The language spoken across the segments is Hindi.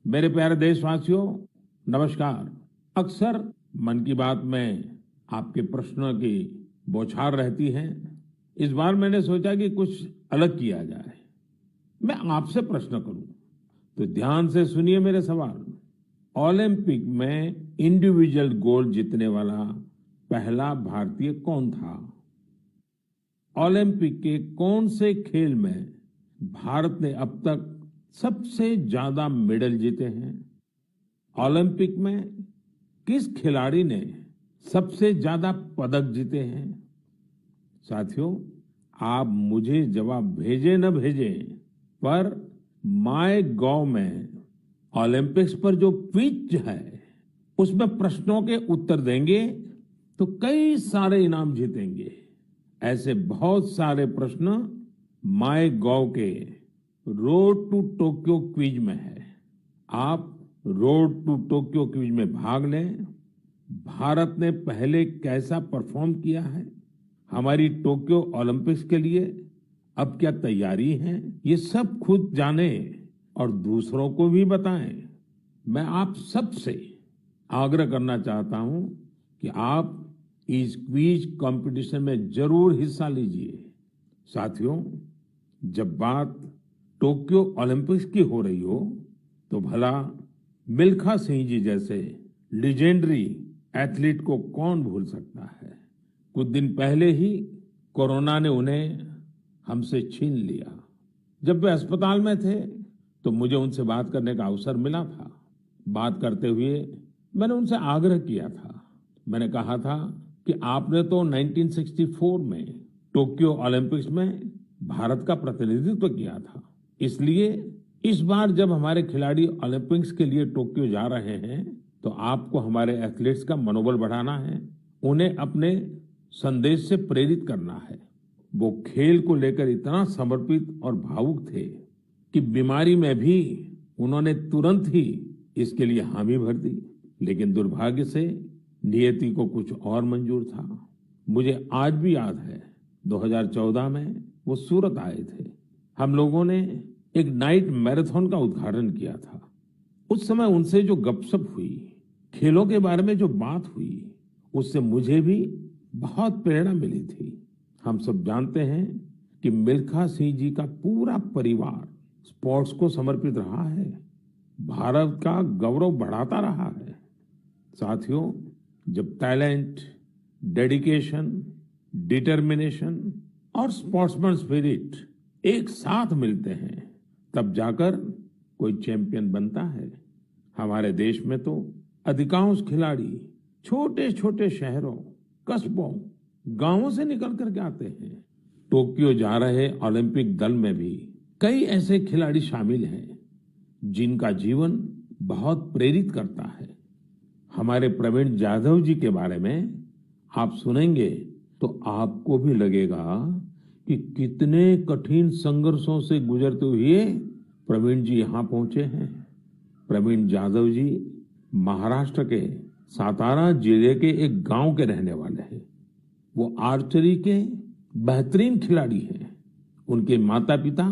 मेरे प्यारे देशवासियों, नमस्कार। अक्सर मन की बात में आपके प्रश्नों की बौछार रहती है। इस बार मैंने सोचा कि कुछ अलग किया जाए। मैं आपसे प्रश्न करूं, तो ध्यान से सुनिए मेरे सवाल। ओलंपिक में इंडिविजुअल गोल्ड जीतने वाला पहला भारतीय कौन था? ओलंपिक के कौन से खेल में भारत ने अब तक सबसे ज्यादा मेडल जीते हैं? ओलंपिक में किस खिलाड़ी ने सबसे ज्यादा पदक जीते हैं? साथियों, आप मुझे जवाब भेजे न भेजे, पर माय गॉव में ओलंपिक्स पर जो क्विज है, उसमें प्रश्नों के उत्तर देंगे तो कई सारे इनाम जीतेंगे। ऐसे बहुत सारे प्रश्न माय गॉव के रोड टू टोक्यो क्विज में है। आप रोड टू टोक्यो क्विज में भाग लें। भारत ने पहले कैसा परफॉर्म किया है, हमारी टोक्यो ओलंपिक्स के लिए अब क्या तैयारी है, ये सब खुद जाने और दूसरों को भी बताएं। मैं आप सबसे आग्रह करना चाहता हूं कि आप इस क्विज कंपटीशन में जरूर हिस्सा लीजिए। साथियों, जब बात टोक्यो ओलंपिक्स की हो रही हो, तो भला मिल्खा सिंह जी जैसे लेजेंडरी एथलीट को कौन भूल सकता है। कुछ दिन पहले ही कोरोना ने उन्हें हमसे छीन लिया। जब वे अस्पताल में थे तो मुझे उनसे बात करने का अवसर मिला था। बात करते हुए मैंने उनसे आग्रह किया था। मैंने कहा था कि आपने तो 1964 में टोक्यो ओलंपिक्स में भारत का प्रतिनिधित्व किया था, इसलिए इस बार जब हमारे खिलाड़ी ओलंपिक्स के लिए टोक्यो जा रहे हैं, तो आपको हमारे एथलीट्स का मनोबल बढ़ाना है, उन्हें अपने संदेश से प्रेरित करना है। वो खेल को लेकर इतना समर्पित और भावुक थे कि बीमारी में भी उन्होंने तुरंत ही इसके लिए हामी भर दी। लेकिन दुर्भाग्य से नियति को कुछ और मंजूर था। मुझे आज भी याद है, 2014 में वो सूरत आए थे। हम लोगों ने एक नाइट मैराथन का उद्घाटन किया था। उस समय उनसे जो गपशप हुई, खेलों के बारे में जो बात हुई, उससे मुझे भी बहुत प्रेरणा मिली थी। हम सब जानते हैं कि मिल्खा सिंह जी का पूरा परिवार स्पोर्ट्स को समर्पित रहा है, भारत का गौरव बढ़ाता रहा है। साथियों, जब टैलेंट, डेडिकेशन, डिटर्मिनेशन और स्पोर्ट्समैन स्पिरिट एक साथ मिलते हैं, तब जाकर कोई चैंपियन बनता है। हमारे देश में तो अधिकांश खिलाड़ी छोटे छोटे शहरों, कस्बों, गांवों से निकल करके आते हैं। टोक्यो जा रहे ओलंपिक दल में भी कई ऐसे खिलाड़ी शामिल हैं जिनका जीवन बहुत प्रेरित करता है। हमारे प्रवीण जाधव जी के बारे में आप सुनेंगे तो आपको भी लगेगा कि कितने कठिन संघर्षों से गुजरते हुए प्रवीण जी यहाँ पहुंचे हैं। प्रवीण जाधव जी महाराष्ट्र के सातारा जिले के एक गांव के रहने वाले हैं। वो आर्चरी के बेहतरीन खिलाड़ी हैं। उनके माता पिता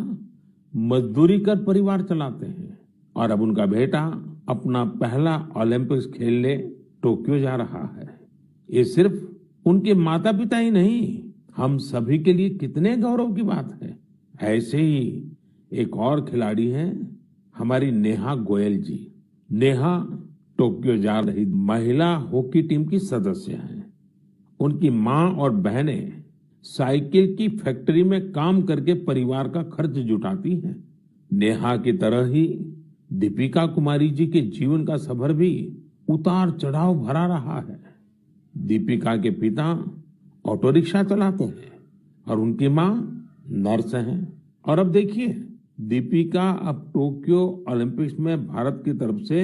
मजदूरी कर परिवार चलाते हैं और अब उनका बेटा अपना पहला ओलंपिक्स खेलने टोक्यो जा रहा है। ये सिर्फ उनके माता पिता ही नहीं, हम सभी के लिए कितने गौरव की बात है। ऐसे ही एक और खिलाड़ी हैं हमारी नेहा गोयल जी। नेहा टोक्यो जा रही महिला हॉकी टीम की सदस्य हैं। उनकी माँ और बहनें साइकिल की फैक्ट्री में काम करके परिवार का खर्च जुटाती हैं। नेहा की तरह ही दीपिका कुमारी जी के जीवन का सफर भी उतार चढ़ाव भरा रहा है। दीपिका के पिता ऑटो रिक्शा चलाते हैं और उनकी माँ नर्स हैं। और अब देखिए, दीपिका अब टोक्यो ओलंपिक्स में भारत की तरफ से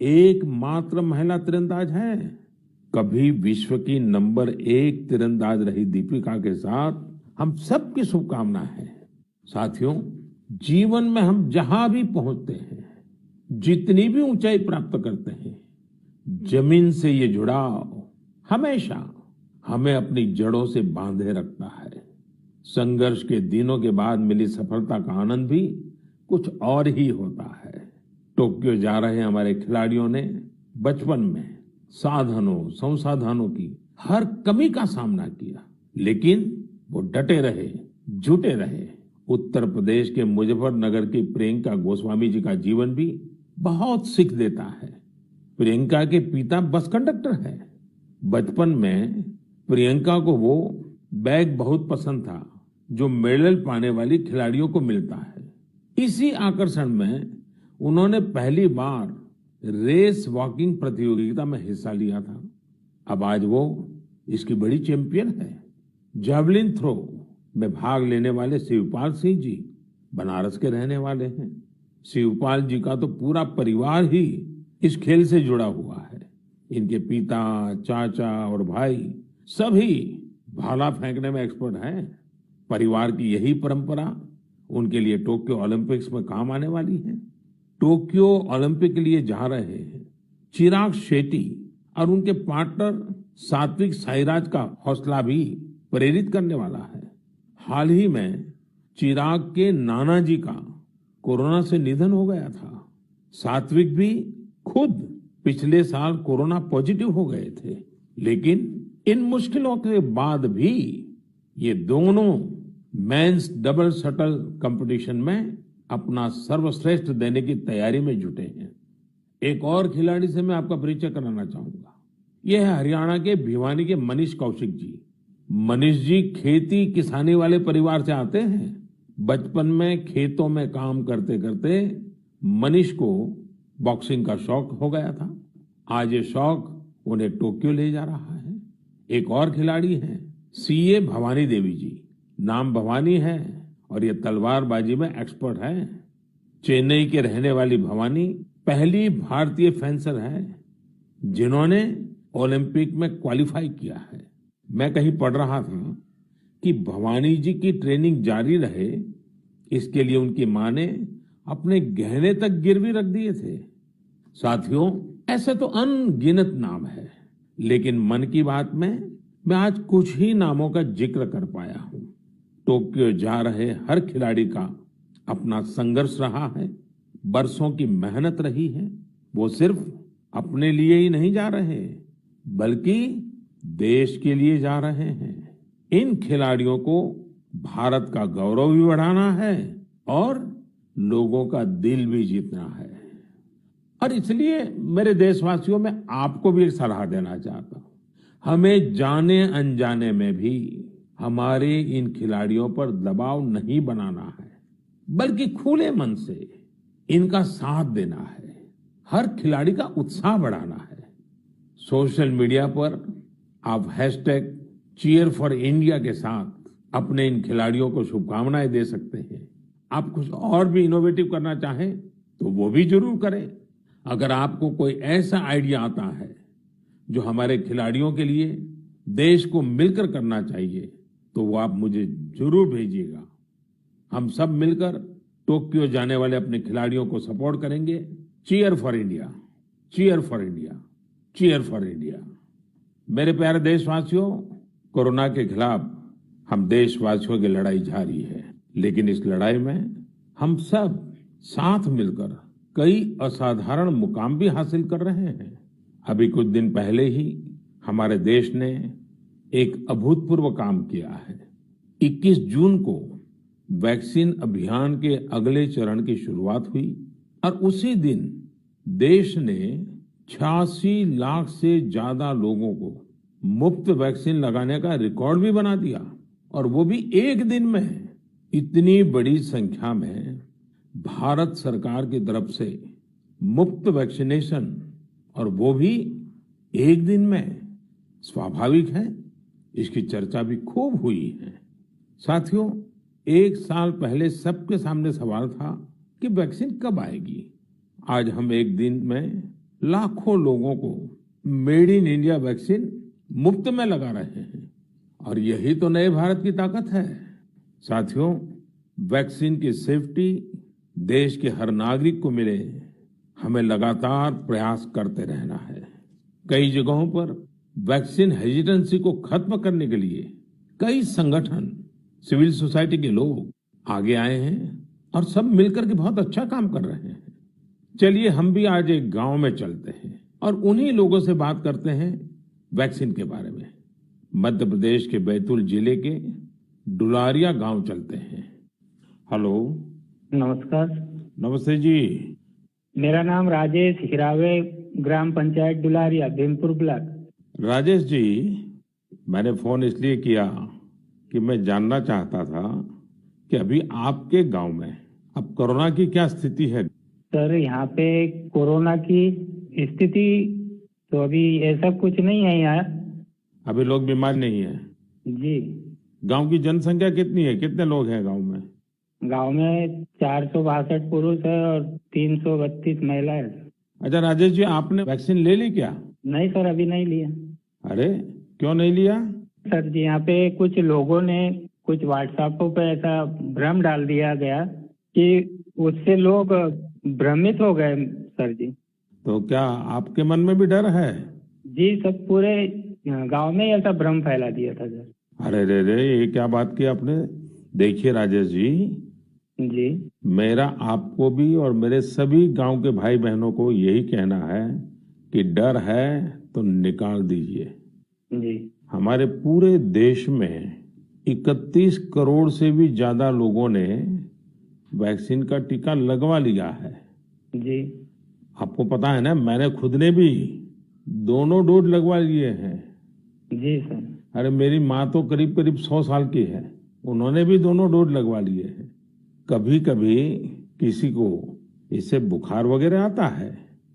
एकमात्र महिला तीरंदाज है। कभी विश्व की नंबर 1 तीरंदाज रही दीपिका के साथ हम सबकी शुभकामना है। साथियों, जीवन में हम जहां भी पहुंचते हैं, जितनी भी ऊंचाई प्राप्त करते हैं, जमीन से ये जुड़ाव हमेशा हमें अपनी जड़ों से बांधे रखता है। संघर्ष के दिनों के बाद मिली सफलता का आनंद भी कुछ और ही होता है। टोक्यो जा रहे हमारे खिलाड़ियों ने बचपन में साधनों संसाधनों की हर कमी का सामना किया, लेकिन वो डटे रहे, जुटे रहे। उत्तर प्रदेश के मुजफ्फरनगर की प्रियंका गोस्वामी जी का जीवन भी बहुत सीख देता है। प्रियंका के पिता बस कंडक्टर है। बचपन में प्रियंका को वो बैग बहुत पसंद था जो मेडल पाने वाली खिलाड़ियों को मिलता है। इसी आकर्षण में उन्होंने पहली बार रेस वॉकिंग प्रतियोगिता में हिस्सा लिया था। अब आज वो इसकी बड़ी चैंपियन है। जैवलिन थ्रो में भाग लेने वाले शिवपाल सिंह जी बनारस के रहने वाले हैं। शिवपाल जी का तो पूरा परिवार ही इस खेल से जुड़ा हुआ है। इनके पिता, चाचा और भाई सभी भाला फेंकने में एक्सपर्ट हैं। परिवार की यही परंपरा उनके लिए टोक्यो ओलंपिक्स में काम आने वाली है। टोक्यो ओलंपिक के लिए जा रहे हैं चिराग शेट्टी और उनके पार्टनर सात्विक साईराज का हौसला भी प्रेरित करने वाला है। हाल ही में चिराग के नाना जी का कोरोना से निधन हो गया था। सात्विक भी खुद पिछले साल कोरोना पॉजिटिव हो गए थे, लेकिन इन मुश्किलों के बाद भी ये दोनों मेंस डबल शटल कंपटीशन में अपना सर्वश्रेष्ठ देने की तैयारी में जुटे हैं। एक और खिलाड़ी से मैं आपका परिचय कराना चाहूंगा। यह है हरियाणा के भिवानी के मनीष कौशिक जी। मनीष जी खेती किसानी वाले परिवार से आते हैं। बचपन में खेतों में काम करते करते मनीष को बॉक्सिंग का शौक हो गया था। आज ये शौक उन्हें टोक्यो ले जा रहा है। एक और खिलाड़ी हैं सीए भवानी देवी जी। नाम भवानी है और ये तलवारबाजी में एक्सपर्ट है। चेन्नई के रहने वाली भवानी पहली भारतीय फेंसर है जिन्होंने ओलंपिक में क्वालिफाई किया है। मैं कहीं पढ़ रहा था कि भवानी जी की ट्रेनिंग जारी रहे, इसके लिए उनकी मां ने अपने गहने तक गिरवी रख दिए थे। साथियों, ऐसे तो अनगिनत नाम है, लेकिन मन की बात में मैं आज कुछ ही नामों का जिक्र कर पाया हूं। टोक्यो जा रहे हर खिलाड़ी का अपना संघर्ष रहा है, बरसों की मेहनत रही है। वो सिर्फ अपने लिए ही नहीं जा रहे, बल्कि देश के लिए जा रहे हैं। इन खिलाड़ियों को भारत का गौरव भी बढ़ाना है और लोगों का दिल भी जीतना है। और इसलिए मेरे देशवासियों, में आपको भी एक सलाह देना चाहता हूं। हमें जाने अनजाने में भी हमारे इन खिलाड़ियों पर दबाव नहीं बनाना है, बल्कि खुले मन से इनका साथ देना है। हर खिलाड़ी का उत्साह बढ़ाना है। सोशल मीडिया पर आप हैशटैग चीयर फॉर इंडिया के साथ अपने इन खिलाड़ियों को शुभकामनाएं दे सकते हैं। आप कुछ और भी इनोवेटिव करना चाहें तो वो भी जरूर करें। अगर आपको कोई ऐसा आइडिया आता है जो हमारे खिलाड़ियों के लिए देश को मिलकर करना चाहिए, तो वो आप मुझे जरूर भेजिएगा। हम सब मिलकर टोक्यो जाने वाले अपने खिलाड़ियों को सपोर्ट करेंगे। Cheer for India, cheer for India, cheer for India. मेरे प्यारे देशवासियों, कोरोना के खिलाफ हम देशवासियों की लड़ाई जारी है, लेकिन इस लड़ाई में हम सब साथ मिलकर कई असाधारण मुकाम भी हासिल कर रहे हैं। अभी कुछ दिन पहले ही हमारे देश ने एक अभूतपूर्व काम किया है। 21 जून को वैक्सीन अभियान के अगले चरण की शुरुआत हुई और उसी दिन देश ने 86 लाख से ज्यादा लोगों को मुफ्त वैक्सीन लगाने का रिकॉर्ड भी बना दिया, और वो भी एक दिन में। इतनी बड़ी संख्या में भारत सरकार की तरफ से मुफ्त वैक्सीनेशन, और वो भी एक दिन में, स्वाभाविक है इसकी चर्चा भी खूब हुई है। साथियों, एक साल पहले सबके सामने सवाल था कि वैक्सीन कब आएगी। आज हम एक दिन में लाखों लोगों को मेड इन इंडिया वैक्सीन मुफ्त में लगा रहे हैं, और यही तो नए भारत की ताकत है। साथियों, वैक्सीन की सेफ्टी देश के हर नागरिक को मिले, हमें लगातार प्रयास करते रहना है। कई जगहों पर वैक्सीन हेजिटेंसी को खत्म करने के लिए कई संगठन सिविल सोसाइटी के लोग आगे आए हैं और सब मिलकर के बहुत अच्छा काम कर रहे हैं। चलिए हम भी आज एक गांव में चलते हैं और उन्हीं लोगों से बात करते हैं वैक्सीन के बारे में। मध्य प्रदेश के बैतूल जिले के डुलारिया गांव चलते हैं। हेलो। नमस्कार। नमस्ते जी। मेरा नाम राजेश हिरावे, ग्राम पंचायत डुलारिया, भीमपुर ब्लॉक। राजेश जी, मैंने फोन इसलिए किया कि मैं जानना चाहता था कि अभी आपके गांव में अब कोरोना की क्या स्थिति है। सर, यहाँ पे कोरोना की स्थिति तो अभी ऐसा कुछ नहीं है यहाँ। अभी लोग बीमार नहीं है। जी। गांव की जनसंख्या कितनी है, कितने लोग हैं गांव में? गांव में 462 पुरुष है और 332 महिलाएं हैं। अच्छा राजेश जी, आपने वैक्सीन ले ली क्या? नहीं सर, अभी नहीं लिया। अरे क्यों नहीं लिया? सर जी, यहाँ पे कुछ लोगों ने कुछ व्हाट्सएप पे ऐसा भ्रम डाल दिया गया कि उससे लोग भ्रमित हो गए सर जी। तो क्या आपके मन में भी डर है? जी, सब पूरे गांव में ऐसा भ्रम फैला दिया था सर। अरे रे रे, ये क्या बात की आपने। देखिए राजेश जी। मेरा आपको भी और मेरे सभी गांव के भाई बहनों को यही कहना है कि डर है तो निकाल दीजिए। जी। हमारे पूरे देश में 31 करोड़ से भी ज्यादा लोगों ने वैक्सीन का टीका लगवा लिया है। जी। आपको पता है ना, मैंने खुद ने भी दोनों डोज लगवा लिए हैं। जी सर। अरे मेरी माँ तो करीब करीब 100 साल की है, उन्होंने भी दोनों डोज लगवा लिए हैं। कभी कभी किसी को इससे बुखार वगैरह आता है,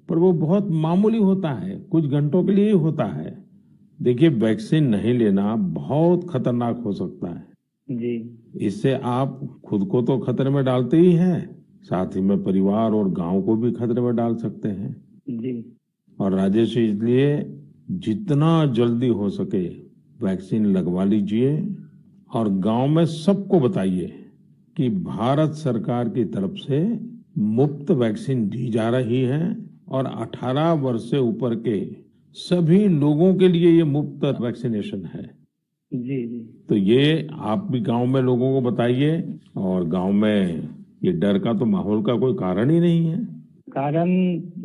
पर वो बहुत मामूली होता है, कुछ घंटों के लिए ही होता है। देखिए वैक्सीन नहीं लेना बहुत खतरनाक हो सकता है। जी। इससे आप खुद को तो खतरे में डालते ही हैं, साथ ही में परिवार और गांव को भी खतरे में डाल सकते हैं। जी। और राजेश, इसलिए जितना जल्दी हो सके वैक्सीन लगवा लीजिए और गांव में सबको बताइए कि भारत सरकार की तरफ से मुफ्त वैक्सीन दी जा रही है और 18 वर्ष से ऊपर के सभी लोगों के लिए ये मुफ्त वैक्सीनेशन है। जी। जी। तो ये आप भी गांव में लोगों को बताइए। और गांव में ये डर का तो माहौल का कोई कारण ही नहीं है। कारण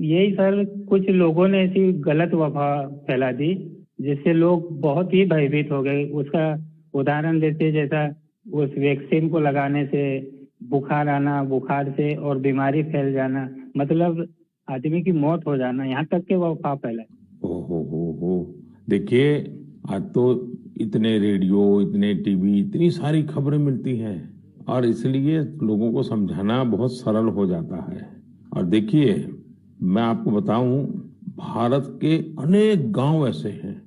यही सर, कुछ लोगों ने ऐसी गलत अफवाह फैला दी जिससे लोग बहुत ही भयभीत हो गए। उसका उदाहरण देते, जैसा उस वैक्सीन को लगाने से बुखार आना, बुखार से और बीमारी फैल जाना, मतलब आदमी की मौत हो जाना, यहाँ तक के वो अफवाह फैला। हो। देखिए आज तो इतने रेडियो, इतने टीवी, इतनी सारी खबरें मिलती हैं और इसलिए लोगों को समझाना बहुत सरल हो जाता है। और देखिए मैं आपको बताऊं, भारत के अनेक गांव ऐसे हैं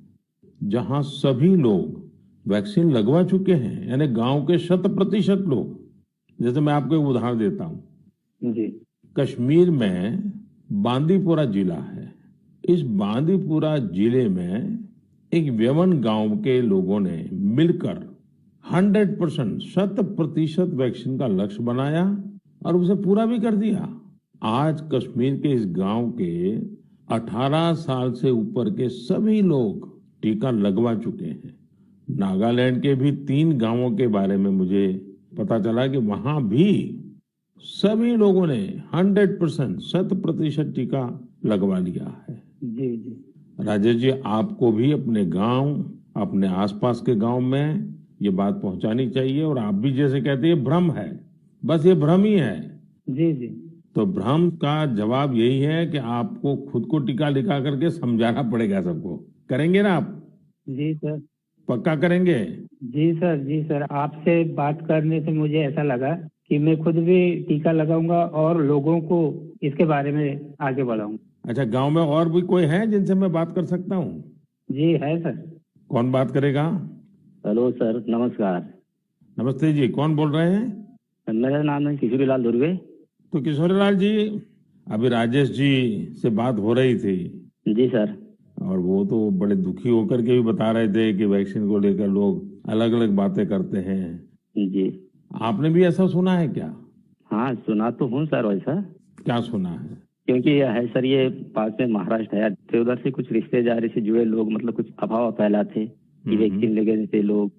जहां सभी लोग वैक्सीन लगवा चुके हैं, यानी गांव के 100% लोग। जैसे मैं आपको एक उदाहरण देता हूं। जी। कश्मीर में बांदीपुरा जिला है। इस बांदीपुरा जिले में एक व्यवन गांव के लोगों ने मिलकर 100% 100% वैक्सीन का लक्ष्य बनाया और उसे पूरा भी कर दिया। आज कश्मीर के इस गांव के 18 साल से ऊपर के सभी लोग टीका लगवा चुके हैं। नागालैंड के भी 3 गांवों के बारे में मुझे पता चला कि वहां भी सभी लोगों ने 100% 100% टीका लगवा लिया है। जी। जी। राजेश जी, आपको भी अपने गांव, अपने आसपास के गांव में ये बात पहुंचानी चाहिए। और आप भी जैसे कहते हैं भ्रम है, बस ये भ्रम ही है। जी। जी। तो भ्रम का जवाब यही है कि आपको खुद को टीका लिखा करके समझाना पड़ेगा सबको। करेंगे ना आप? जी सर। पक्का करेंगे? जी सर। जी सर, आपसे बात करने से मुझे ऐसा लगा कि मैं खुद भी टीका लगाऊंगा और लोगों को इसके बारे में आगे बढ़ाऊंगा। अच्छा, गांव में और भी कोई है जिनसे मैं बात कर सकता हूँ? जी है सर। कौन बात करेगा? हेलो सर, नमस्कार। नमस्ते जी, कौन बोल रहे हैं? मेरा नाम है किशोरीलाल दुर्वे। तो किशोरीलाल जी, अभी राजेश जी से बात हो रही थी। जी सर। और वो तो बड़े दुखी होकर के भी बता रहे थे कि वैक्सीन को लेकर लोग अलग अलग बातें करते हैं। जी। आपने भी ऐसा सुना है क्या? हाँ, सुना तो हूँ सर। वैसा क्या सुना है? क्योंकि यह है सर, ये पास में महाराष्ट्र है, तो उधर से कुछ रिश्तेदारी से जुड़े लोग, मतलब कुछ अफवाह फैला थे कि वैक्सीन लेने से लोग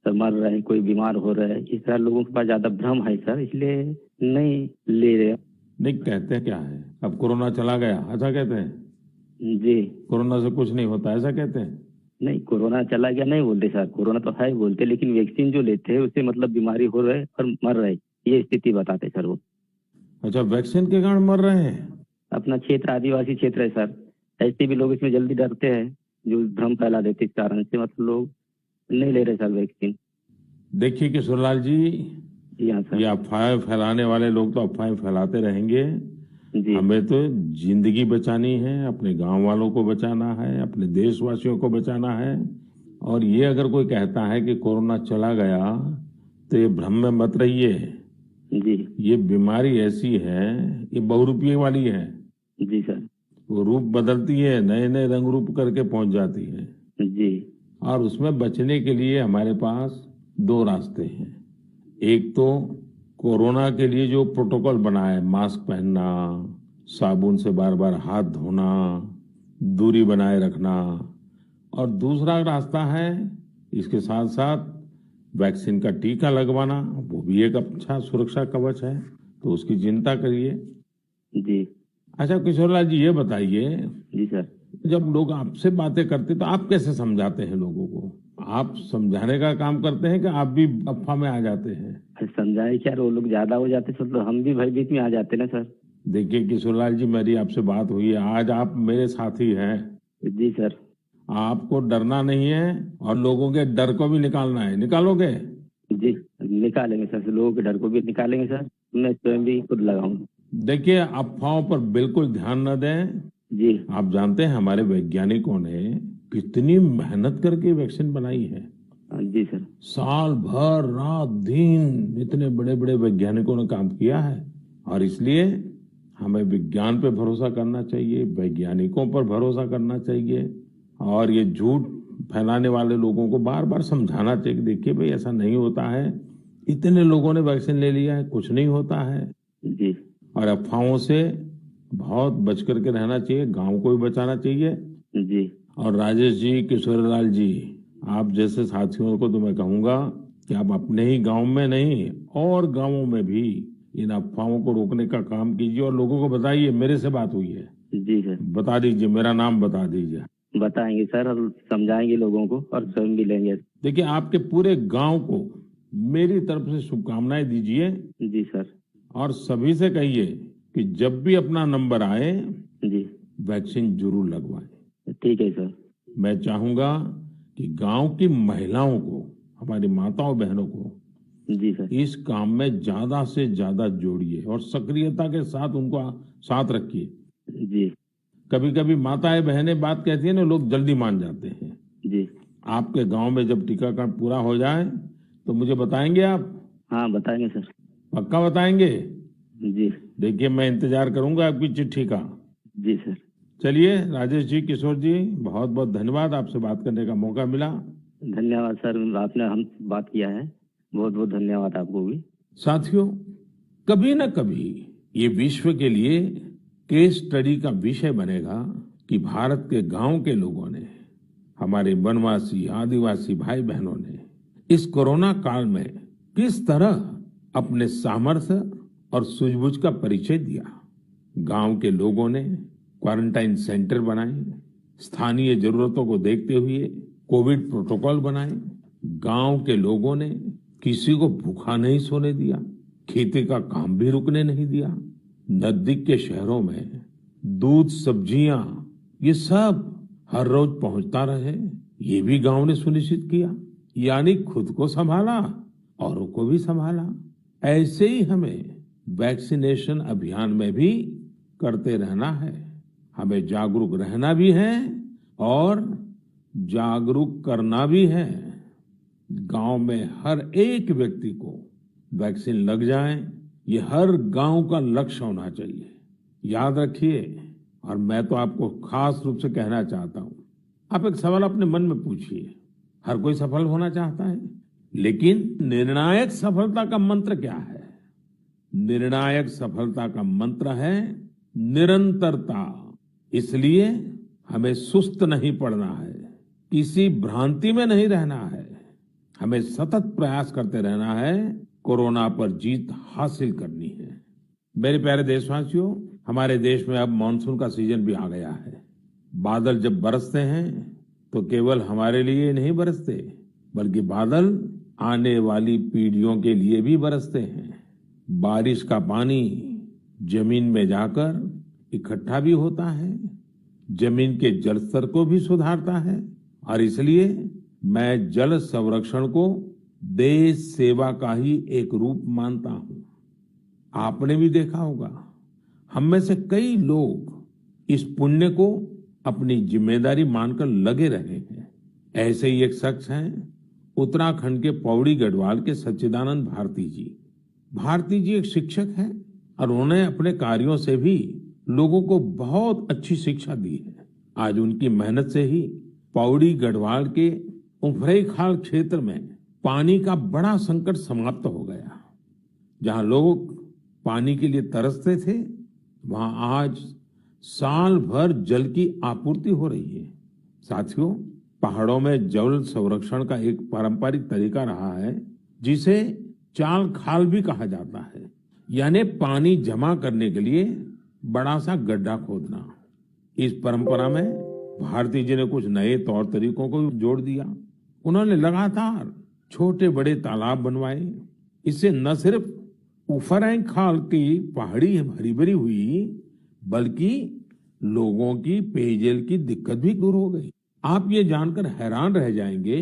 सब मर रहे हैं, कोई बीमार हो रहा है, इस तरह लोगों के पास ज्यादा भ्रम है सर, इसलिए नहीं ले रहे। नहीं, कहते क्या है, अब कोरोना चला गया ऐसा कहते हैं, जी कोरोना से कुछ नहीं होता ऐसा कहते हैं। नहीं, कोरोना चला गया नहीं बोलते सर, कोरोना तो है बोलते, लेकिन वैक्सीन जो लेते हैं उससे मतलब बीमारी हो रहा है और मर रहे, ये स्थिति बताते सर वो। अच्छा, वैक्सीन के कारण मर रहे हैं। अपना क्षेत्र आदिवासी क्षेत्र है सर, ऐसे भी लोग इसमें जल्दी डरते हैं, जो भ्रम फैला देते इस कारण से, मतलब लोग नहीं ले रहे सर वैक्सीन। देखिए किशोरलाल जी, जी हाँ सर। ये अफवाहें फैलाने वाले लोग तो अफवाहें फैलाते रहेंगे। जी हमें तो जिंदगी बचानी है, अपने गांव वालों को बचाना है, अपने देशवासियों को बचाना है। और ये अगर कोई कहता है कि कोरोना चला गया तो ये भ्रम में मत रहिए। जी ये बीमारी ऐसी है, ये बहुरूपिये वाली है, जी सर। वो रूप बदलती है, नए नए रंग रूप करके पहुंच जाती है। जी और उसमें बचने के लिए हमारे पास दो रास्ते हैं। एक तो कोरोना के लिए जो प्रोटोकॉल बना है, मास्क पहनना, साबुन से बार बार हाथ धोना, दूरी बनाए रखना, और दूसरा रास्ता है इसके साथ साथ वैक्सीन का टीका लगवाना, वो भी एक अच्छा सुरक्षा कवच है, तो उसकी चिंता करिए। जी अच्छा किशोरलाल जी, ये बताइए, जी सर। जब लोग आपसे बातें करते तो आप कैसे समझाते हैं लोगों को? आप समझाने का काम करते हैं कि आप भी अफवाह में आ जाते हैं? समझाए क्या, वो लोग ज्यादा हो जाते सर, तो हम भी भयभीत में आ जाते ना सर। देखिए किशोरलाल जी, मेरी आपसे बात हुई है, आज आप मेरे साथी हैं। जी सर। आपको डरना नहीं है और लोगों के डर को भी निकालना है। निकालोगे? जी निकालेंगे सर, लोगों के डर को भी निकालेंगे सर, मैं स्वयं भी खुद लगाऊंगा। देखिए, अफवाहों पर बिल्कुल ध्यान न दें। जी आप जानते हैं हमारे वैज्ञानिकों ने कितनी मेहनत करके वैक्सीन बनाई है। जी सर। साल भर रात दिन इतने बड़े बड़े वैज्ञानिकों ने काम किया है, और इसलिए हमें विज्ञान पे भरोसा करना चाहिए, वैज्ञानिकों पर भरोसा करना चाहिए, और ये झूठ फैलाने वाले लोगों को बार बार समझाना चाहिए कि देखिए भाई, ऐसा नहीं होता है, इतने लोगों ने वैक्सीन ले लिया है, कुछ नहीं होता है। जी और अफवाहों से बहुत बच करके रहना चाहिए, गांव को भी बचाना चाहिए। जी और राजेश जी, किशोरलाल जी, आप जैसे साथियों को तो मैं कहूंगा कि आप अपने ही गांव में नहीं और गांवों में भी इन अफवाहों को रोकने का काम कीजिए, और लोगों को बताइए मेरे से बात हुई है। जी सर। बता दीजिए, मेरा नाम बता दीजिए। बताएंगे सर, और समझाएंगे लोगों को, और स्वयं भी लेंगे। देखिए, आपके पूरे गांव को मेरी तरफ से शुभकामनाएं दीजिए, जी सर। और सभी से कहिए कि जब भी अपना नंबर आए जी वैक्सीन जरूर लगवाएं। ठीक है सर। मैं चाहूंगा कि गांव की महिलाओं को, हमारी माताओं बहनों को जी सर। इस काम में ज्यादा से ज्यादा जोड़िए और सक्रियता के साथ उनको साथ रखिए। जी कभी कभी माताएं बहनें बात कहती है ना, लोग जल्दी मान जाते हैं। जी आपके गांव में जब टीकाकरण पूरा हो जाए तो मुझे बताएंगे आप? हाँ बताएंगे सर। पक्का बताएंगे? जी देखिए, मैं इंतजार करूंगा आपकी चिट्ठी का। जी सर। चलिए राजेश जी, किशोर जी, बहुत बहुत धन्यवाद, आपसे बात करने का मौका मिला। धन्यवाद सर, आपने हम बात किया है, बहुत बहुत धन्यवाद आपको भी। साथियों, कभी न कभी ये विश्व के लिए केस स्टडी का विषय बनेगा कि भारत के गांव के लोगों ने, हमारे वनवासी आदिवासी भाई बहनों ने इस कोरोना काल में किस तरह अपने सामर्थ्य और सूझबूझ का परिचय दिया। गांव के लोगों ने क्वारंटाइन सेंटर बनाए, स्थानीय जरूरतों को देखते हुए कोविड प्रोटोकॉल बनाए, गांव के लोगों ने किसी को भूखा नहीं सोने दिया, खेती का काम भी रुकने नहीं दिया। नजदीक के शहरों में दूध, सब्जियां, ये सब हर रोज पहुंचता रहे, ये भी गांव ने सुनिश्चित किया। यानी खुद को संभाला, औरों को भी संभाला। ऐसे ही हमें वैक्सीनेशन अभियान में भी करते रहना है। हमें जागरूक रहना भी है और जागरूक करना भी है। गांव में हर एक व्यक्ति को वैक्सीन लग जाए, ये हर गांव का लक्ष्य होना चाहिए। याद रखिए, और मैं तो आपको खास रूप से कहना चाहता हूं, आप एक सवाल अपने मन में पूछिए। हर कोई सफल होना चाहता है, लेकिन निर्णायक सफलता का मंत्र क्या है? निर्णायक सफलता का मंत्र है निरंतरता। इसलिए हमें सुस्त नहीं पड़ना है, किसी भ्रांति में नहीं रहना है। हमें सतत प्रयास करते रहना है, कोरोना पर जीत हासिल करनी है। मेरे प्यारे देशवासियों, हमारे देश में अब मानसून का सीजन भी आ गया है। बादल जब बरसते हैं तो केवल हमारे लिए नहीं बरसते, बल्कि बादल आने वाली पीढ़ियों के लिए भी बरसते हैं। बारिश का पानी जमीन में जाकर इकट्ठा भी होता है, जमीन के जल स्तर को भी सुधारता है, और इसलिए मैं जल संरक्षण को देश सेवा का ही एक रूप मानता हूं। आपने भी देखा होगा, हम में से कई लोग इस पुण्य को अपनी जिम्मेदारी मानकर लगे रहे हैं। ऐसे ही एक शख्स हैं उत्तराखंड के पौड़ी गढ़वाल के सच्चिदानंद भारती जी। भारती जी एक शिक्षक हैं और उन्होंने अपने कार्यों से भी लोगों को बहुत अच्छी शिक्षा दी है। आज उनकी मेहनत से ही पौड़ी गढ़वाल के उफरैंखाल क्षेत्र में पानी का बड़ा संकट समाप्त हो गया। जहां लोग पानी के लिए तरसते थे, वहां आज साल भर जल की आपूर्ति हो रही है। साथियों, पहाड़ों में जल संरक्षण का एक पारंपरिक तरीका रहा है, जिसे चाल खाल भी कहा जाता है, यानी पानी जमा करने के लिए बड़ा सा गड्ढा खोदना। इस परंपरा में भारती जी ने कुछ नए तौर तरीकों को जोड़ दिया। उन्होंने लगातार छोटे बड़े तालाब बनवाए। इससे न सिर्फ उफरैंखाल की पहाड़ी हरी भरी हुई, बल्कि लोगों की पेयजल की दिक्कत भी दूर हो गई। आप ये जानकर हैरान रह जाएंगे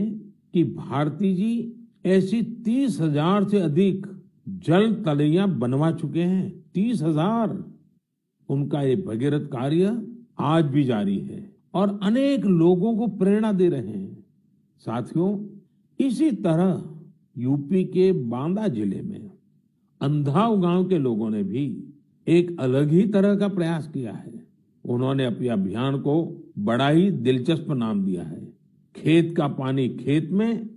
कि भारती जी ऐसी 30,000 से अधिक जल तलैया बनवा चुके हैं। 30,000। उनका ये भगीरथ कार्य आज भी जारी है और अनेक लोगों को प्रेरणा दे रहे हैं। साथियों, इसी तरह यूपी के बांदा जिले में अंधाव गांव के लोगों ने भी एक अलग ही तरह का प्रयास किया है। उन्होंने अपने अभियान को बड़ा ही दिलचस्प नाम दिया है, खेत का पानी खेत में,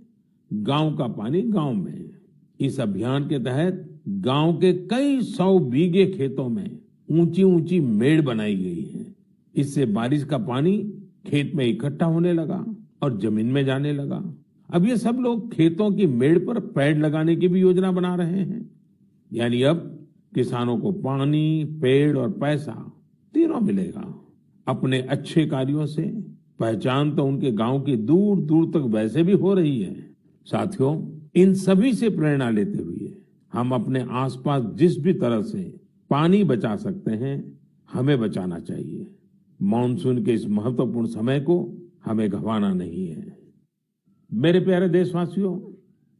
गांव का पानी गांव में। इस अभियान के तहत गांव के कई 100 बीघे खेतों में ऊंची ऊंची मेड़ बनाई गई है। इससे बारिश का पानी खेत में इकट्ठा होने लगा और जमीन में जाने लगा। अब ये सब लोग खेतों की मेड़ पर पेड़ लगाने की भी योजना बना रहे हैं। यानी अब किसानों को पानी, पेड़ और पैसा तीनों मिलेगा। अपने अच्छे कार्यों से पहचान तो उनके गांव की दूर दूर तक वैसे भी हो रही है। साथियों, इन सभी से प्रेरणा लेते हुए हम अपने आसपास जिस भी तरह से पानी बचा सकते हैं, हमें बचाना चाहिए। मानसून के इस महत्वपूर्ण समय को हमें गंवाना नहीं है। मेरे प्यारे देशवासियों,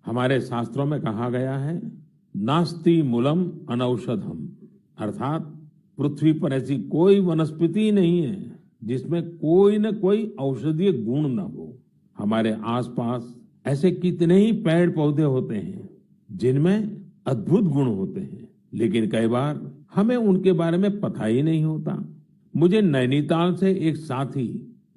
हमारे शास्त्रों में कहा गया है, नास्ति मूलम अनौषधम, अर्थात पृथ्वी पर ऐसी कोई वनस्पति नहीं है जिसमें कोई न कोई औषधीय गुण न हो। हमारे आसपास ऐसे कितने ही पेड़ पौधे होते हैं जिनमें अद्भुत गुण होते हैं, लेकिन कई बार हमें उनके बारे में पता ही नहीं होता। मुझे नैनीताल से एक साथी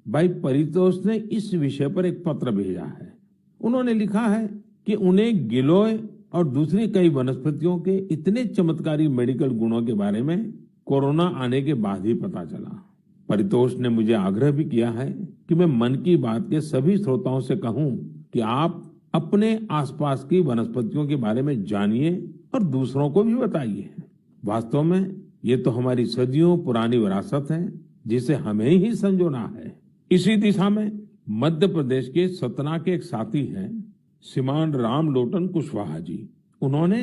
भाई परितोष ने इस विषय पर एक पत्र भेजा है। उन्होंने लिखा है कि उन्हें गिलोय और दूसरी कई वनस्पतियों के इतने चमत्कारी मेडिकल गुणों के बारे में कोरोना आने के बाद ही पता चला। परितोष ने मुझे आग्रह भी किया है कि मैं मन की बात के सभी श्रोताओं से कहूं कि आप अपने आसपास की वनस्पतियों के बारे में जानिए और दूसरों को भी बताइए। वास्तव में ये तो हमारी सदियों पुरानी विरासत है, जिसे हमें ही संजोना है। इसी दिशा में मध्य प्रदेश के सतना के एक साथी हैं श्रीमान राम लोटन कुशवाहा जी। उन्होंने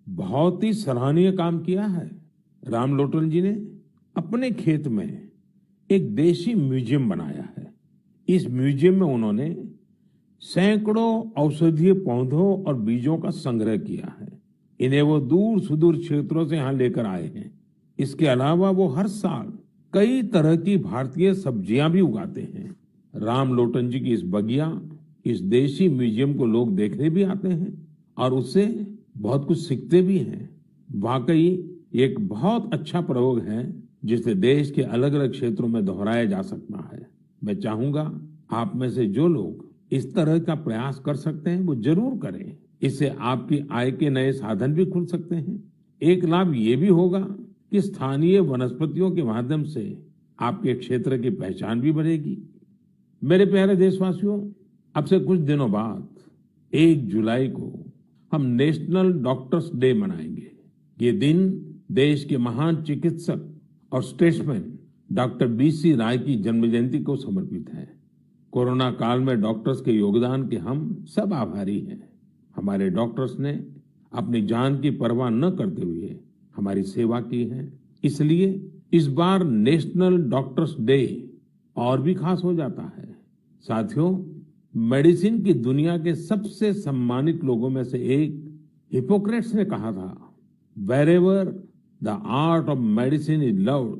बहुत ही सराहनीय काम किया है। राम लोटन जी ने अपने खेत में एक देशी म्यूजियम बनाया है। इस म्यूजियम में उन्होंने सैकड़ों औषधीय पौधों और बीजों का संग्रह किया है। इन्हें वो दूर सुदूर क्षेत्रों से यहाँ लेकर आए हैं। इसके अलावा वो हर साल कई तरह की भारतीय सब्जियां भी उगाते हैं। राम लोटन जी की इस बगिया, इस देशी म्यूजियम को लोग देखने भी आते हैं और उससे बहुत कुछ सीखते भी हैं। वाकई एक बहुत अच्छा प्रयोग है जिसे देश के अलग अलग क्षेत्रों में दोहराया जा सकता है। मैं चाहूंगा आप में से जो लोग इस तरह का प्रयास कर सकते हैं वो जरूर करें। इससे आपकी आय के नए साधन भी खुल सकते हैं। एक लाभ ये भी होगा कि स्थानीय वनस्पतियों के माध्यम से आपके क्षेत्र की पहचान भी बढ़ेगी। मेरे प्यारे देशवासियों, अब से कुछ दिनों बाद 1 जुलाई को हम नेशनल डॉक्टर्स डे मनाएंगे। ये दिन देश के महान चिकित्सक और स्टेट्समैन डॉक्टर बीसी राय की जन्म जयंती को समर्पित है। कोरोना काल में डॉक्टर्स के योगदान के हम सब आभारी हैं। हमारे डॉक्टर्स ने अपनी जान की परवाह न करते हुए हमारी सेवा की है। इसलिए इस बार नेशनल डॉक्टर्स डे और भी खास हो जाता है। साथियों, मेडिसिन की दुनिया के सबसे सम्मानित लोगों में से एक हिपोक्रेट्स ने कहा था, wherever the art of medicine is loved,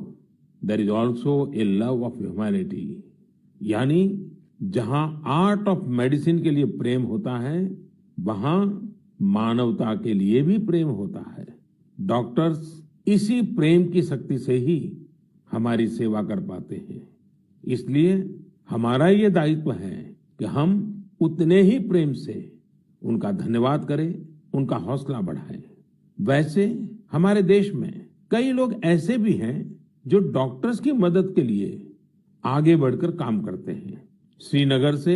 there is also a love of humanity. यानी जहां आर्ट ऑफ मेडिसिन के लिए प्रेम होता है, वहां मानवता के लिए भी प्रेम होता है। डॉक्टर्स इसी प्रेम की शक्ति से ही हमारी सेवा कर पाते हैं। इसलिए हमारा ये दायित्व है कि हम उतने ही प्रेम से उनका धन्यवाद करें, उनका हौसला बढ़ाएं। वैसे हमारे देश में कई लोग ऐसे भी हैं जो डॉक्टर्स की मदद के लिए आगे बढ़कर काम करते हैं। श्रीनगर से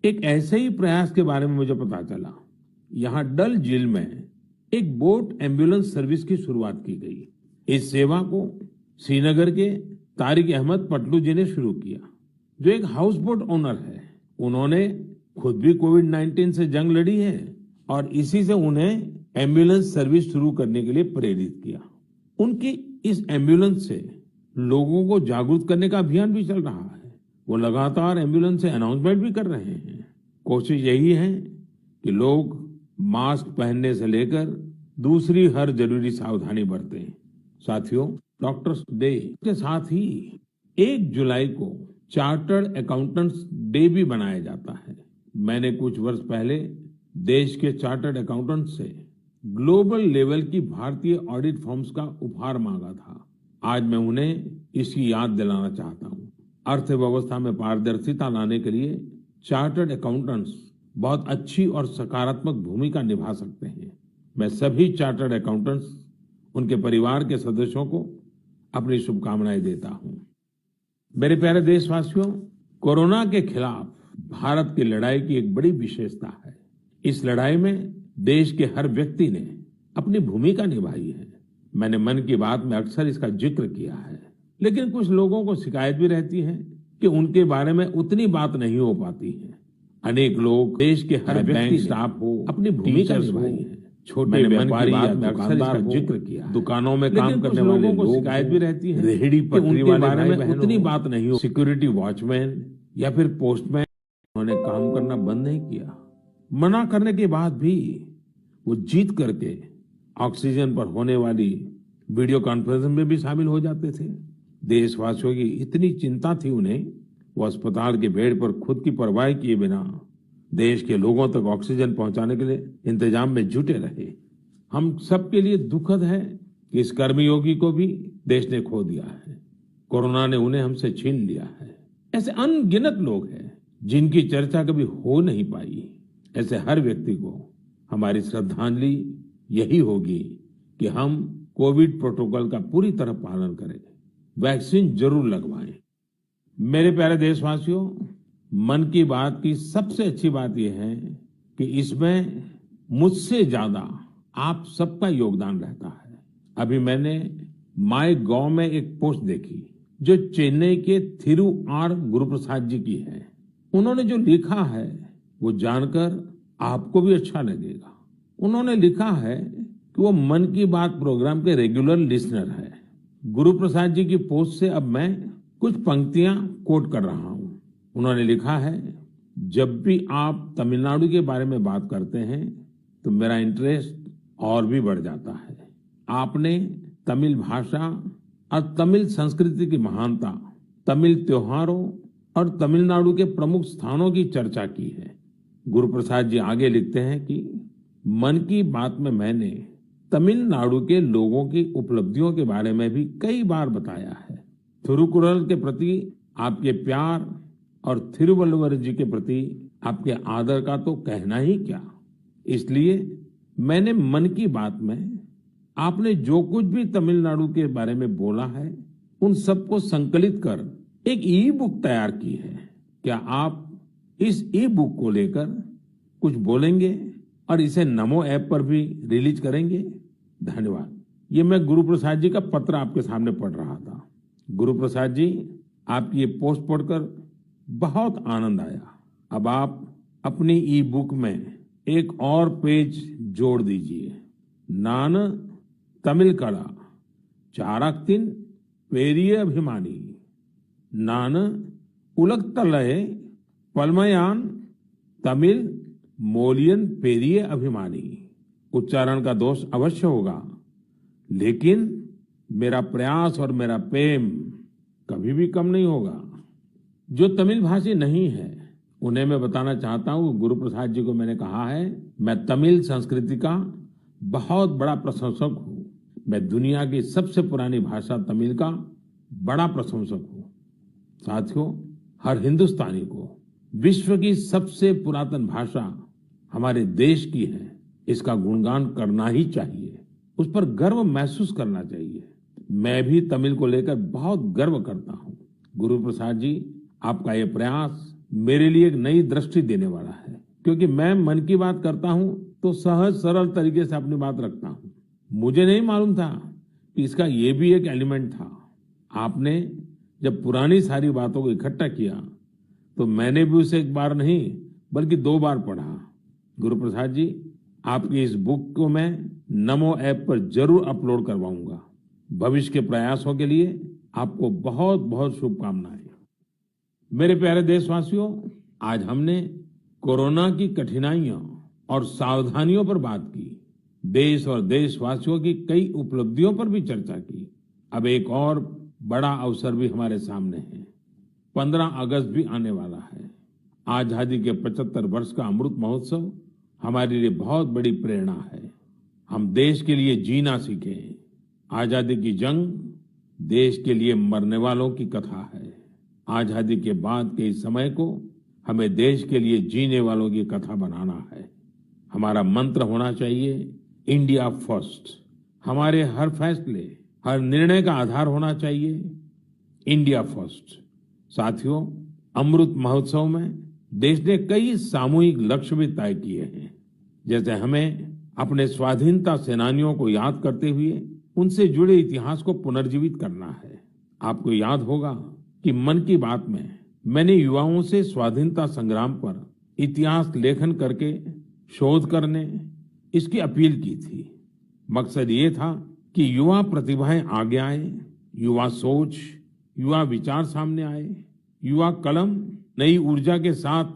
एक ऐसे ही प्रयास के बारे में मुझे पता चला। यहाँ डल झील में एक बोट एम्बुलेंस सर्विस की शुरुआत की गई। इस सेवा को श्रीनगर के तारिक अहमद पटलू जी ने शुरू किया, जो एक हाउस बोट ओनर है। उन्होंने खुद भी कोविड-19 से जंग लड़ी है और इसी से उन्हें एम्बुलेंस सर्विस शुरू करने के लिए प्रेरित किया। उनकी इस एम्बुलेंस से लोगों को जागरूक करने का अभियान भी चल रहा है। वो लगातार एम्बुलेंस से अनाउंसमेंट भी कर रहे हैं। कोशिश यही है कि लोग मास्क पहनने से लेकर दूसरी हर जरूरी सावधानी बरतें। साथियों, डॉक्टर्स डे के साथ ही 1 जुलाई को चार्टर्ड अकाउंटेंट्स डे भी मनाया जाता है। मैंने कुछ वर्ष पहले देश के चार्टर्ड अकाउंटेंट्स से ग्लोबल लेवल की भारतीय ऑडिट फर्म्स का उपहार मांगा था। आज मैं उन्हें इसकी याद दिलाना चाहता हूँ। अर्थव्यवस्था में पारदर्शिता लाने के लिए चार्टर्ड अकाउंटेंट्स बहुत अच्छी और सकारात्मक भूमिका निभा सकते हैं। मैं सभी चार्टर्ड अकाउंटेंट्स, उनके परिवार के सदस्यों को अपनी शुभकामनाएं देता हूं। मेरे प्यारे देशवासियों, कोरोना के खिलाफ भारत की लड़ाई की एक बड़ी विशेषता है। इस लड़ाई में देश के हर व्यक्ति ने अपनी भूमिका निभाई है। मैंने मन की बात में अक्सर इसका जिक्र किया है, लेकिन कुछ लोगों को शिकायत भी रहती है कि उनके बारे में उतनी बात नहीं हो पाती है। अनेक लोग, देश के हर व्यक्ति, स्टाफ हो, अपनी भूमिका निभाई है। छोटे व्यापारी या दुकानदार का जिक्र किया, दुकानों में काम करने वाले लोगों को शिकायत भी रहती है, रेहड़ी पटरी वाले बारे में उतनी बात नहीं हो। सिक्योरिटी वॉचमैन या फिर पोस्टमैन, उन्होंने काम करना बंद नहीं किया। मना करने के बाद भी वो जीत करके ऑक्सीजन पर होने वाली वीडियो कॉन्फ्रेंसिंग में भी शामिल हो जाते थे। देशवासियों की इतनी चिंता थी उन्हें, वो अस्पताल के बेड पर खुद की परवाह किए बिना देश के लोगों तक ऑक्सीजन पहुंचाने के लिए इंतजाम में जुटे रहे। हम सबके लिए दुखद है कि इस कर्मयोगी को भी देश ने खो दिया है। कोरोना ने उन्हें हमसे छीन लिया है। ऐसे अनगिनत लोग हैं जिनकी चर्चा कभी हो नहीं पाई। ऐसे हर व्यक्ति को हमारी श्रद्धांजलि यही होगी कि हम कोविड प्रोटोकॉल का पूरी तरह पालन करें, वैक्सीन जरूर लगवाएं। मेरे प्यारे देशवासियों, मन की बात की सबसे अच्छी बात यह है कि इसमें मुझसे ज्यादा आप सबका योगदान रहता है। अभी मैंने माय गॉव में एक पोस्ट देखी जो चेन्नई के थिरु आर गुरुप्रसाद जी की है। उन्होंने जो लिखा है वो जानकर आपको भी अच्छा लगेगा। उन्होंने लिखा है कि वो मन की बात प्रोग्राम के रेगुलर लिसनर है। गुरुप्रसाद जी की पोस्ट से अब मैं कुछ पंक्तियां कोट कर रहा हूं। उन्होंने लिखा है, जब भी आप तमिलनाडु के बारे में बात करते हैं तो मेरा इंटरेस्ट और भी बढ़ जाता है। आपने तमिल भाषा और तमिल संस्कृति की महानता, तमिल त्योहारों और तमिलनाडु के प्रमुख स्थानों की चर्चा की है। गुरुप्रसाद जी आगे लिखते हैं कि मन की बात में मैंने तमिलनाडु के लोगों की उपलब्धियों के बारे में भी कई बार बताया है। थिरुकुरल के प्रति आपके प्यार और थिरुवल्लुवर जी के प्रति आपके आदर का तो कहना ही क्या। इसलिए मैंने मन की बात में आपने जो कुछ भी तमिलनाडु के बारे में बोला है उन सबको संकलित कर एक ई बुक तैयार की है। क्या आप इस ई बुक को लेकर कुछ बोलेंगे और इसे नमो ऐप पर भी रिलीज करेंगे? धन्यवाद। ये मैं गुरु प्रसाद जी का पत्र आपके सामने पढ़ रहा था। गुरु प्रसाद जी, आपकी ये पोस्ट पढ़कर बहुत आनंद आया। अब आप अपनी ई बुक में एक और पेज जोड़ दीजिए। नान तमिल कला चारक्तिन पेरिय अभिमानी, नान उलगतलय पलमयान तमिल मोलियन पेरिय अभिमानी। उच्चारण का दोष अवश्य होगा, लेकिन मेरा प्रयास और मेरा प्रेम कभी भी कम नहीं होगा। जो तमिल भाषी नहीं है उन्हें मैं बताना चाहता हूँ, गुरु प्रसाद जी को मैंने कहा है, मैं तमिल संस्कृति का बहुत बड़ा प्रशंसक हूँ। मैं दुनिया की सबसे पुरानी भाषा तमिल का बड़ा प्रशंसक हूँ। साथियों, हर हिंदुस्तानी को विश्व की सबसे पुरातन भाषा हमारे देश की है, इसका गुणगान करना ही चाहिए, उस पर गर्व महसूस करना चाहिए। मैं भी तमिल को लेकर बहुत गर्व करता हूँ। गुरु प्रसाद जी, आपका ये प्रयास मेरे लिए एक नई दृष्टि देने वाला है, क्योंकि मैं मन की बात करता हूँ तो सहज सरल तरीके से अपनी बात रखता हूँ। मुझे नहीं मालूम था कि इसका ये भी एक एलिमेंट था। आपने जब पुरानी सारी बातों को इकट्ठा किया तो मैंने भी उसे एक बार नहीं बल्कि 2 बार पढ़ा। गुरु प्रसाद जी, आपकी इस बुक को मैं नमो ऐप पर जरूर अपलोड करवाऊंगा। भविष्य के प्रयासों के लिए आपको बहुत बहुत शुभकामनाएं। मेरे प्यारे देशवासियों, आज हमने कोरोना की कठिनाइयों और सावधानियों पर बात की। देश और देशवासियों की कई उपलब्धियों पर भी चर्चा की। अब एक और बड़ा अवसर भी हमारे सामने है। 15 अगस्त भी आने वाला है। आजादी के 75 वर्ष का अमृत महोत्सव हमारे लिए बहुत बड़ी प्रेरणा है। हम देश के लिए जीना सीखें। आजादी की जंग देश के लिए मरने वालों की कथा है। आजादी के बाद के इस समय को हमें देश के लिए जीने वालों की कथा बनाना है। हमारा मंत्र होना चाहिए इंडिया फर्स्ट। हमारे हर फैसले, हर निर्णय का आधार होना चाहिए इंडिया फर्स्ट। साथियों, अमृत महोत्सव में देश ने कई सामूहिक लक्ष्य भी तय किए हैं। जैसे हमें अपने स्वाधीनता सेनानियों को याद करते हुए उनसे जुड़े इतिहास को पुनर्जीवित करना है। आपको याद होगा कि मन की बात में मैंने युवाओं से स्वाधीनता संग्राम पर इतिहास लेखन करके शोध करने इसकी अपील की थी। मकसद ये था कि युवा प्रतिभाएं आगे आए, युवा सोच, युवा विचार सामने आए, युवा कलम नई ऊर्जा के साथ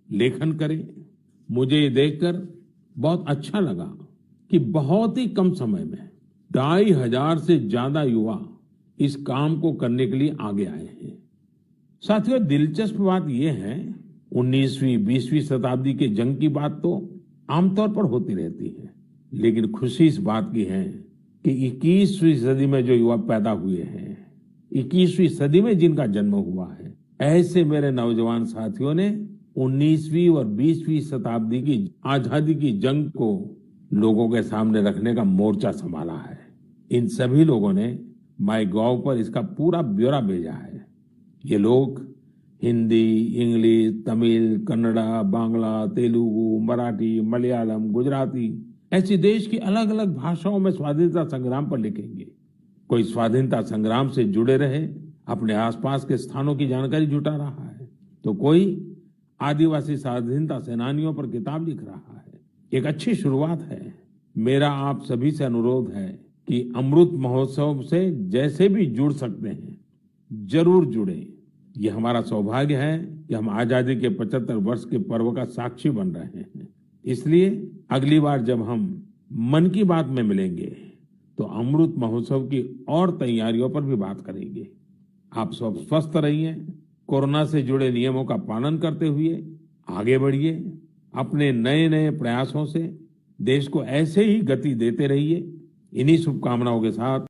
लेखन करे। मुझे ये देखकर बहुत अच्छा लगा कि बहुत ही कम समय में 2500 से ज्यादा युवा इस काम को करने के लिए आगे आए हैं। साथियों, दिलचस्प बात यह है, 19वीं 20वीं शताब्दी के जंग की बात तो आमतौर पर होती रहती है, लेकिन खुशी इस बात की है कि 21वीं सदी में जो युवा पैदा हुए हैं, 21वीं सदी में जिनका जन्म हुआ है, ऐसे मेरे नौजवान साथियों ने 19वीं और 20वीं शताब्दी की आजादी की जंग को लोगों के सामने रखने का मोर्चा संभाला है। इन सभी लोगों ने माईगॉव पर इसका पूरा ब्यौरा भेजा है। ये लोग हिंदी, इंग्लिश, तमिल, कन्नड़ा, बांग्ला, तेलुगु, मराठी, मलयालम, गुजराती ऐसी देश की अलग अलग भाषाओं में स्वाधीनता संग्राम पर लिखेंगे। कोई स्वाधीनता संग्राम से जुड़े रहे अपने आसपास के स्थानों की जानकारी जुटा रहा है, तो कोई आदिवासी स्वाधीनता सेनानियों पर किताब लिख रहा है। एक अच्छी शुरुआत है। मेरा आप सभी से अनुरोध है कि अमृत महोत्सव से जैसे भी जुड़ सकते हैं जरूर जुड़े। ये हमारा सौभाग्य है कि हम आजादी के 75 वर्ष के पर्व का साक्षी बन रहे हैं। इसलिए अगली बार जब हम मन की बात में मिलेंगे तो अमृत महोत्सव की और तैयारियों पर भी बात करेंगे। आप सब स्वस्थ रहिए, कोरोना से जुड़े नियमों का पालन करते हुए आगे बढ़िए। अपने नए नए प्रयासों से देश को ऐसे ही गति देते रहिए। इन्हीं शुभकामनाओं के साथ